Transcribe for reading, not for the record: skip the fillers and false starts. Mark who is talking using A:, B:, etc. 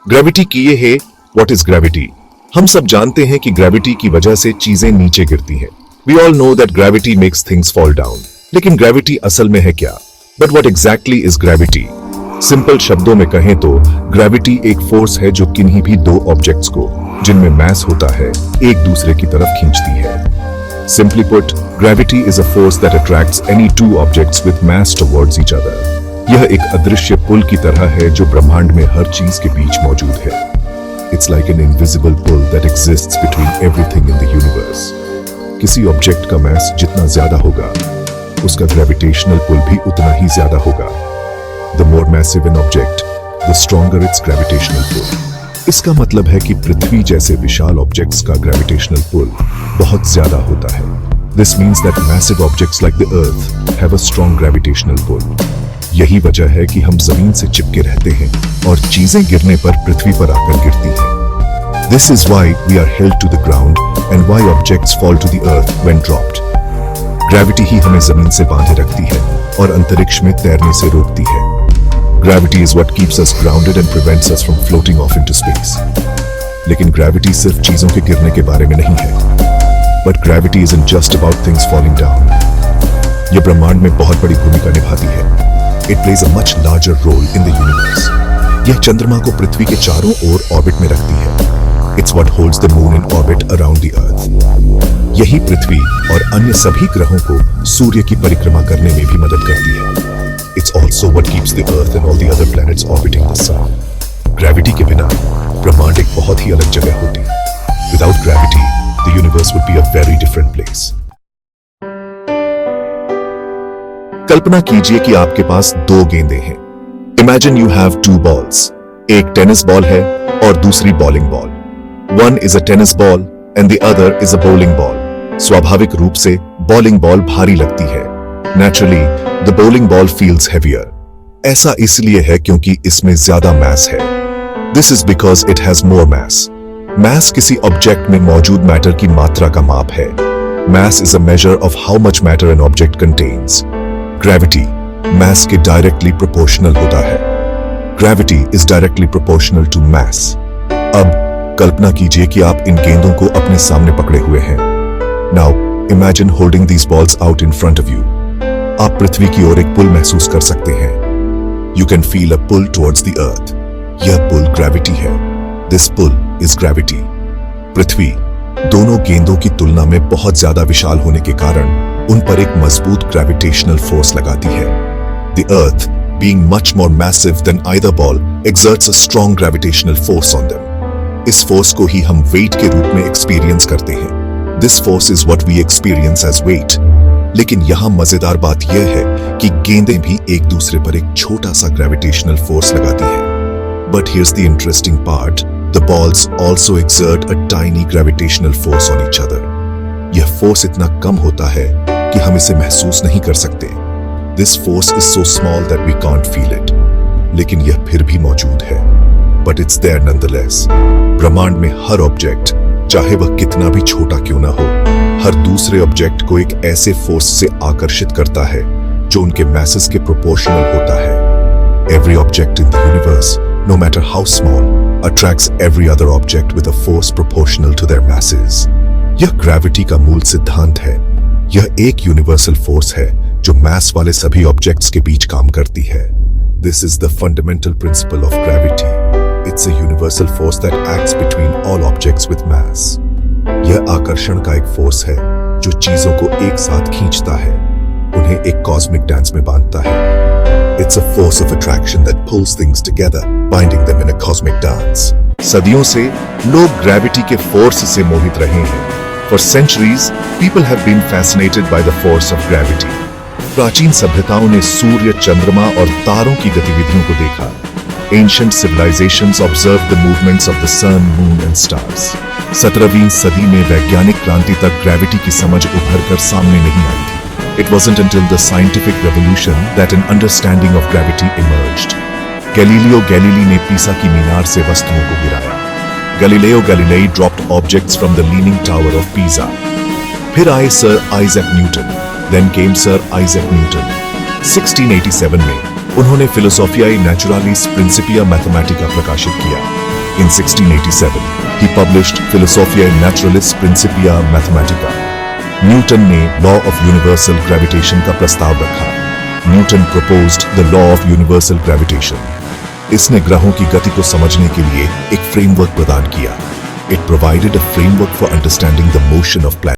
A: Gravity किए है। What is gravity? हम सब जानते हैं कि ग्रेविटी की वजह से चीजें नीचे गिरती हैं। We all know that gravity makes things fall down. लेकिन ग्रेविटी असल में है क्या? But what exactly is gravity? Simple शब्दों में कहें तो ग्रेविटी एक फोर्स है जो किन्हीं भी दो ऑब्जेक्ट्स को, जिनमें मास होता है, एक दूसरे की तरफ खींचती है। Simply put, gravity is a force that attracts any two objects with mass towards each other. यह एक अदृश्य पुल की तरह है जो ब्रह्मांड में हर चीज के बीच मौजूद है। It's like an invisible pull that exists between everything in the universe. किसी ऑब्जेक्ट का मास जितना ज्यादा होगा, उसका ग्रेविटेशनल पुल भी उतना ही ज्यादा होगा। The more massive an object, the stronger its gravitational pull. इसका मतलब है कि पृथ्वी जैसे विशाल ऑब्जेक्ट्स का ग्रेविटेशनल पुल बहुत ज्यादा होता है। This means that massive objects like the earth have a strong gravitational pull. यही वजह है कि हम जमीन से चिपके रहते हैं और चीजें गिरने पर पृथ्वी पर आकर गिरती हैं। This is why we are held to the ground and why objects fall to the earth when dropped. Gravity ही हमें जमीन से बांधे रखती है और अंतरिक्ष में तैरने से रोकती है। Gravity is what keeps us grounded and prevents us from floating off into space. लेकिन ग्रेविटी सिर्फ चीजों के गिरने के बारे में नहीं है। But gravity isn't just about things falling down. यह ब्रह्मांड में बहुत बड़ी भूमिका निभाती है। It plays a much larger role in the universe. यह चंद्रमा को पृथ्वी के चारों ओर ऑर्बिट में रखती है। It's what holds the moon in orbit around the earth. यही पृथ्वी और अन्य सभी ग्रहों को सूर्य की परिक्रमा करने में भी मदद करती है। It's also what keeps the earth and all the other planets orbiting the sun. Gravity के बिना ब्रह्मांड एक बहुत ही अलग जगह होती। Without gravity, the universe would be a very different place. कल्पना कीजिए कि आपके पास दो गेंदें हैं। Imagine you have two balls. एक टेनिस बॉल है और दूसरी bowling ball. One is a tennis ball and the other is a bowling ball. स्वाभाविक रूप से बॉलिंग बॉल भारी लगती है। Naturally the bowling ball feels heavier. ऐसा इसलिए है क्योंकि इसमें ज्यादा मास है। This is because it has more mass. Mass किसी ऑब्जेक्ट में मौजूद मैटर की मात्रा का माप है। Mass is a measure of how much matter an object contains. Gravity mass के डायरेक्टली प्रोपोर्शनल होता है। Gravity is directly proportional to mass. अब कल्पना कीजिए कि आप इन गेंदों को अपने सामने पकड़े हुए हैं। Now imagine holding these balls out in front of you. आप पृथ्वी की ओर एक पुल महसूस कर सकते हैं। You can feel a pull towards the earth. यह पुल ग्रेविटी है। This pull is gravity. पृथ्वी दोनों गेंदों की तुलना में बहुत ज्यादा विशाल होने के कारण उन पर एक मजबूत ग्रेविटेशनल फोर्स लगाती है। The Earth, being much more massive than either ball, exerts a strong gravitational force on them. इस फोर्स को ही हम वेट के रूप में एक्सपीरियंस करते हैं। This force is what we experience as weight. लेकिन यहाँ मजेदार बात यह है कि गेंदें भी एक दूसरे पर एक छोटा सा ग्रेविटेशनल फोर्स लगाती हैं। But here's the interesting part. The balls also exert a tiny gravitational force on each other. यह फोर्स इतना कम होता है कि हम इसे महसूस नहीं कर सकते। This force is so small that we can't feel it. लेकिन यह फिर भी मौजूद है। But it's there nonetheless. ब्रह्मांड में हर ऑब्जेक्ट, चाहे वह कितना भी छोटा क्यों ना हो, हर दूसरे ऑब्जेक्ट को एक ऐसे फोर्स से आकर्षित करता है जो उनके मैसेस के प्रोपोर्शनल होता है। Every object in the universe, no matter how small, attracts every other object with a force proportional to their masses. यह ग्रेविटी का मूल सिद्धांत है। यह एक यूनिवर्सल फोर्स है जो मास वाले सभी ऑब्जेक्ट्स के बीच काम करती है। This is the fundamental principle of gravity. It's a universal force that acts between all objects with mass. यह आकर्षण का एक फोर्स है जो चीजों को एक साथ खींचता है, उन्हें एक कॉस्मिक डांस में बांधता है। It's a force of attraction that pulls things together, binding them in a cosmic dance. सदियों से लोग ग्रेविटी के फोर्स से मोहित रहे हैं। For centuries, people have been fascinated by the force of gravity. प्राचीन सभ्यताओं ने सूर्य, चंद्रमा और तारों की गतिविधियों को देखा। Ancient civilizations observed the movements of the sun, moon and stars. 17वीं सदी में वैज्ञानिक क्रांति तक ग्रेविटी की समझ उभर कर सामने नहीं आई थी। It wasn't until the scientific revolution that an understanding of gravity emerged. Galileo Galilei ने पीसा की मीनार से वस्तुओं को गिराया। Galileo Galilei dropped objects from the Leaning Tower of Pisa. फिर आए sir Isaac Newton. Then came Sir Isaac Newton. 1687 में उन्होंने फिलोसोफियाई नेचुरालिस प्रिंसिपिया मैथमेटिका प्रकाशित किया। In 1687, he published Philosophiae Naturalis Principia Mathematica. Newton ने लॉ ऑफ यूनिवर्सल ग्रेविटेशन का प्रस्ताव रखा. Newton proposed the law of universal gravitation. इसने ग्रहों की गति को समझने के लिए एक फ्रेमवर्क प्रदान किया. It provided a framework for understanding the motion of planets.